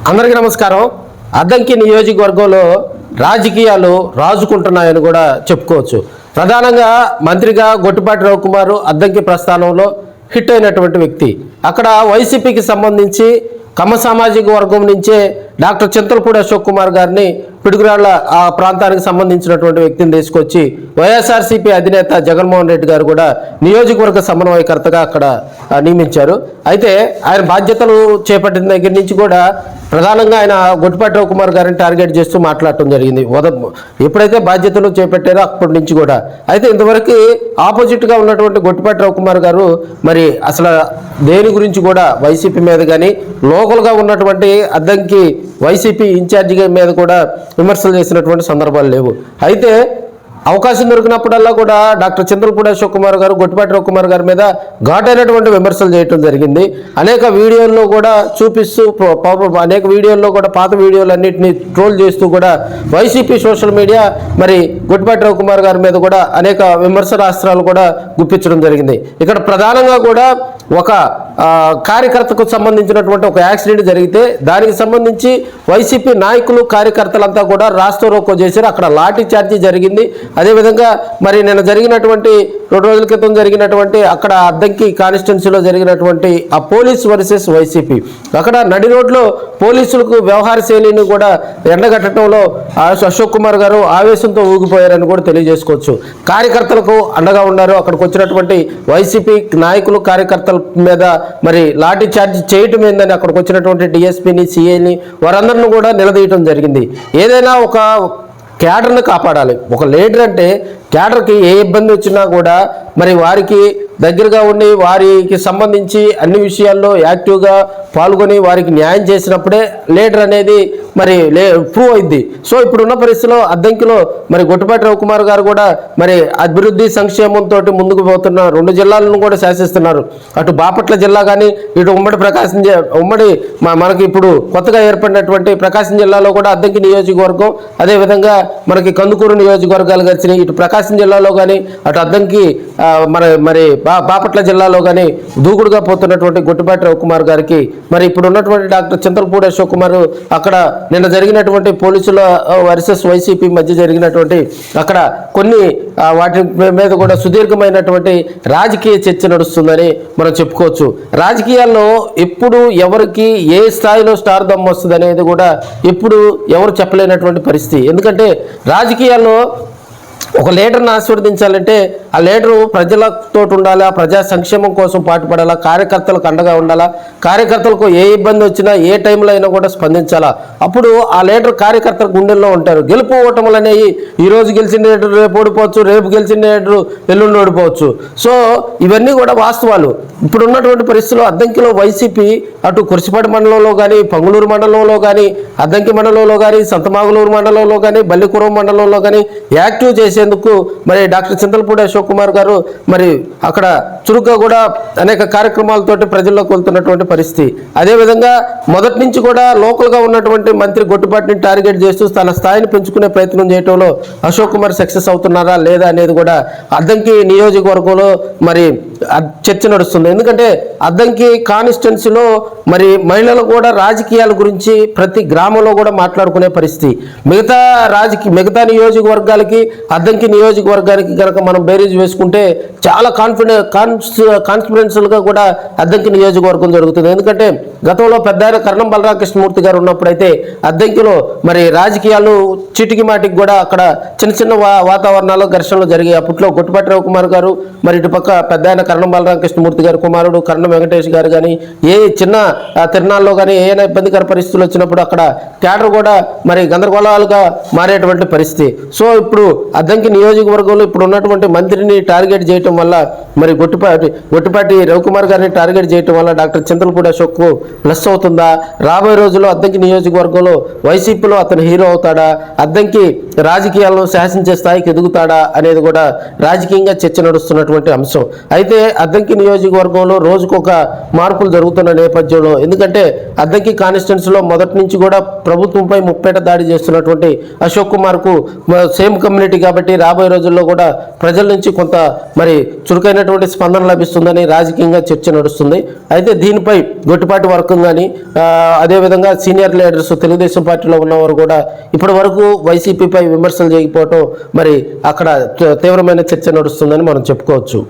అందరికీ నమస్కారం. అద్దంకి నియోజకవర్గంలో రాజకీయాలు రాజుకుంటున్నాయని కూడా చెప్పుకోవచ్చు. ప్రధానంగా మంత్రిగా గొట్టిపాటి రవికుమార్ అద్దంకి ప్రస్థానంలో హిట్ అయినటువంటి వ్యక్తి. అక్కడ వైసీపీకి సంబంధించి కమ్మ సామాజిక వర్గం నుంచే డాక్టర్ చింతలపూడి అశోక్ కుమార్ గారిని పిడుగురాళ్ల ఆ ప్రాంతానికి సంబంధించినటువంటి వ్యక్తిని తీసుకొచ్చి వైఎస్ఆర్సీపీ అధినేత జగన్మోహన్ రెడ్డి గారు కూడా నియోజకవర్గ సమన్వయకర్తగా అక్కడ నియమించారు. అయితే ఆయన బాధ్యతలు చేపట్టిన దగ్గర నుంచి కూడా ప్రధానంగా ఆయన గొట్టిపాటి రవికుమార్ గారిని టార్గెట్ చేస్తూ మాట్లాడటం జరిగింది. ఎప్పుడైతే బాధ్యతలు చేపట్టారో అప్పటి నుంచి కూడా. అయితే ఇంతవరకు ఆపోజిట్గా ఉన్నటువంటి గొట్టిపాటి రవికుమార్ గారు మరి అసలు దేని గురించి కూడా వైసీపీ మీద కానీ లోకల్గా ఉన్నటువంటి అద్దంకి వైసీపీ ఇన్ఛార్జి మీద కూడా విమర్శలు చేసినటువంటి సందర్భాలు లేవు. అయితే అవకాశం దొరికినప్పుడల్లా కూడా డాక్టర్ చింతలపూడి అశోక్ కుమార్ గారు గొట్టిపాటి రవికుమార్ గారి మీద ఘాటైనటువంటి విమర్శలు చేయడం జరిగింది. అనేక వీడియోల్లో కూడా చూపిస్తూ అనేక వీడియోల్లో కూడా పాత వీడియోలన్నింటినీ ట్రోల్ చేస్తూ కూడా వైసీపీ సోషల్ మీడియా మరి గొట్టిపాటి రవికుమార్ గారి మీద కూడా అనేక విమర్శనాస్త్రాలు కూడా గుప్పించడం జరిగింది. ఇక్కడ ప్రధానంగా కూడా ఒక కార్యకర్తకు సంబంధించినటువంటి ఒక యాక్సిడెంట్ జరిగితే దానికి సంబంధించి వైసీపీ నాయకులు కార్యకర్తలంతా కూడా రాస్తా రోకో చేశారు. అక్కడ లాఠీ చార్జీ జరిగింది. అదేవిధంగా మరి నిన్న జరిగినటువంటి 2 రోజుల క్రితం జరిగినటువంటి అక్కడ అద్దంకి కాన్స్టిట్యున్సీలో జరిగినటువంటి ఆ పోలీస్ వర్సెస్ వైసీపీ అక్కడ నడి రోడ్లో పోలీసులకు వ్యవహార శైలిని కూడా ఎండగట్టడంలో అశోక్ కుమార్ గారు ఆవేశంతో ఊగిపోయారని కూడా తెలియజేసుకోవచ్చు. కార్యకర్తలకు అండగా ఉన్నారు. అక్కడికి వచ్చినటువంటి వైసీపీ నాయకులు కార్యకర్తల మీద మరి లాఠీ చార్జ్ చేయటం ఏందని అక్కడికి వచ్చినటువంటి డిఎస్పీని సిఐని వారందరిని కూడా నిలదీయటం జరిగింది. ఏదైనా ఒక క్యాడర్ని కాపాడాలి. ఒక లీడర్ అంటే క్యాడర్కి ఏ ఇబ్బంది వచ్చినా కూడా మరి వారికి దగ్గరగా ఉండి వారికి సంబంధించి అన్ని విషయాల్లో యాక్టివ్గా పాల్గొని వారికి న్యాయం చేసినప్పుడే లీడర్ అనేది మరి ప్రూవ్ అయింది. సో ఇప్పుడున్న పరిస్థితిలో అద్దంకిలో మరి గొట్టిపాటి రవికుమార్ గారు కూడా మరి అభివృద్ధి సంక్షేమంతో ముందుకు పోతున్న 2 జిల్లాలను కూడా శాసిస్తున్నారు. అటు బాపట్ల జిల్లా కానీ ఇటు ఉమ్మడి మనకి ఇప్పుడు కొత్తగా ఏర్పడినటువంటి ప్రకాశం జిల్లాలో కూడా అద్దంకి నియోజకవర్గం, అదేవిధంగా మనకి కందుకూరు నియోజకవర్గాలు కలిసినాయి. ఇటు ప్రకాశం జిల్లాలో కానీ అటు అద్దంకి మరి బాపట్ల జిల్లాలో కానీ దూకుడుగా పోతున్నటువంటి గొట్టిపాటి రవికుమార్ గారికి మరి ఇప్పుడు ఉన్నటువంటి డాక్టర్ చింతలపూడి అశోక్ కుమార్ అక్కడ నిన్న జరిగినటువంటి పోలీసుల వర్సెస్ వైసీపీ మధ్య జరిగినటువంటి అక్కడ కొన్ని వాటి మీద కూడా సుదీర్ఘమైనటువంటి రాజకీయ చర్చ నడుస్తుందని మనం చెప్పుకోవచ్చు. రాజకీయాల్లో ఎప్పుడు ఎవరికి ఏ స్థాయిలో స్టార్ దమ్ వస్తుంది అనేది కూడా ఎప్పుడు ఎవరు చెప్పలేనటువంటి పరిస్థితి. ఎందుకంటే రాజకీయాల్లో ఒక లీడర్ని ఆశీర్వదించాలంటే ఆ లీడరు ప్రజలతో ఉండాలా, ప్రజా సంక్షేమం కోసం పాటుపడాలా, కార్యకర్తలకు అండగా ఉండాలా, కార్యకర్తలకు ఏ ఇబ్బంది వచ్చినా ఏ టైంలో అయినా కూడా స్పందించాలా. అప్పుడు ఆ లీడర్ కార్యకర్తల గుండెల్లో ఉంటారు. గెలుపు ఓటములు అనేవి ఈరోజు గెలిచిన లీడరు రేపు ఓడిపోవచ్చు, రేపు గెలిచిన లీడరు ఎల్లుండి ఓడిపోవచ్చు. సో ఇవన్నీ కూడా వాస్తవాలు. ఇప్పుడు ఉన్నటువంటి పరిస్థితుల్లో అద్దంకిలో వైసీపీ అటు కుర్చిపాటి మండలంలో కానీ, పంగులూరు మండలంలో కానీ, అద్దంకి మండలంలో కానీ, సంతమాగులూరు మండలంలో కానీ, బల్లికురం మండలంలో కానీ యాక్టివ్ చేసేందుకు మరి డాక్టర్ చింతలపూడి అశోక్ కుమార్ గారు మరి అక్కడ చురుగ్గా కూడా అనేక కార్యక్రమాలతోటి ప్రజల్లోకి వెళ్తున్నటువంటి పరిస్థితి. అదేవిధంగా మొదటి నుంచి కూడా లోకల్గా ఉన్నటువంటి మంత్రి గొట్టిపాటిని టార్గెట్ చేస్తూ తన స్థాయిని పెంచుకునే ప్రయత్నం చేయడంలో అశోక్ కుమార్ సక్సెస్ అవుతున్నారా లేదా అనేది కూడా అద్దంకి నియోజకవర్గంలో మరి చర్చ నడుస్తుంది. ఎందుకంటే అద్దంకి కాన్స్టిట్యున్సీలో మరి మహిళలు కూడా రాజకీయాల గురించి ప్రతి గ్రామంలో కూడా మాట్లాడుకునే పరిస్థితి. మిగతా నియోజకవర్గాలకి అద్దంకి నియోజకవర్గానికి కనుక మనం బేరీజ్ వేసుకుంటే చాలా కాన్ఫిడెన్షియల్గా కూడా అద్దంకి నియోజకవర్గం జరుగుతుంది. ఎందుకంటే గతంలో పెద్దాయన కరణం బలరామకృష్ణమూర్తి గారు ఉన్నప్పుడైతే అద్దంకిలో మరి రాజకీయాలు చీటికి మాటికి కూడా అక్కడ చిన్న చిన్న వాతావరణాల్లో ఘర్షణలు జరిగాయి. అప్పట్లో గొట్టిపాటి రవికుమార్ గారు మరి ఇటుపక్క పెద్దాయన కరణం బలరామకృష్ణమూర్తి గారు కుమారుడు కరణం వెంకటేష్ గారు కానీ ఏ చిన్న తిరణాల్లో కానీ ఏదైనా ఇబ్బందికర పరిస్థితులు వచ్చినప్పుడు అక్కడ క్యాడర్ కూడా మరి గందరగోళాలుగా మారేటువంటి పరిస్థితి. సో ఇప్పుడు అద్దంకి నియోజకవర్గంలో ఇప్పుడు ఉన్నటువంటి మంత్రిని టార్గెట్ చేయటం వల్ల మరి గొట్టిపాటి రవికుమార్ గారిని టార్గెట్ చేయటం వల్ల డాక్టర్ చింతలపూడి అశోక్ ప్లస్ అవుతుందా? రాబోయే రోజుల్లో అద్దంకి నియోజకవర్గంలో వైసీపీలో అతను హీరో అవుతాడా? అద్దంకి రాజకీయాలను శాసించే స్థాయికి ఎదుగుతాడా అనేది కూడా రాజకీయంగా చర్చ నడుస్తున్నటువంటి అంశం. అయితే అయితే అద్దంకి నియోజకవర్గంలో రోజుకొక మార్పులు జరుగుతున్న నేపథ్యంలో, ఎందుకంటే అద్దంకి కాన్స్టిట్యున్సీలో మొదటి నుంచి కూడా ప్రభుత్వంపై ముప్పేట దాడి చేస్తున్నటువంటి అశోక్ కుమార్కు సేమ్ కమ్యూనిటీ కాబట్టి రాబోయే రోజుల్లో కూడా ప్రజల నుంచి కొంత మరి చురుకైనటువంటి స్పందన లభిస్తుందని రాజకీయంగా చర్చ నడుస్తుంది. అయితే దీనిపై గొట్టిపాటి వర్గం కానీ అదేవిధంగా సీనియర్ లీడర్స్ తెలుగుదేశం పార్టీలో ఉన్నవారు కూడా ఇప్పటి వరకు వైసీపీపై విమర్శలు చేయకపోవటం మరి అక్కడ తీవ్రమైన చర్చ నడుస్తుందని మనం చెప్పుకోవచ్చు.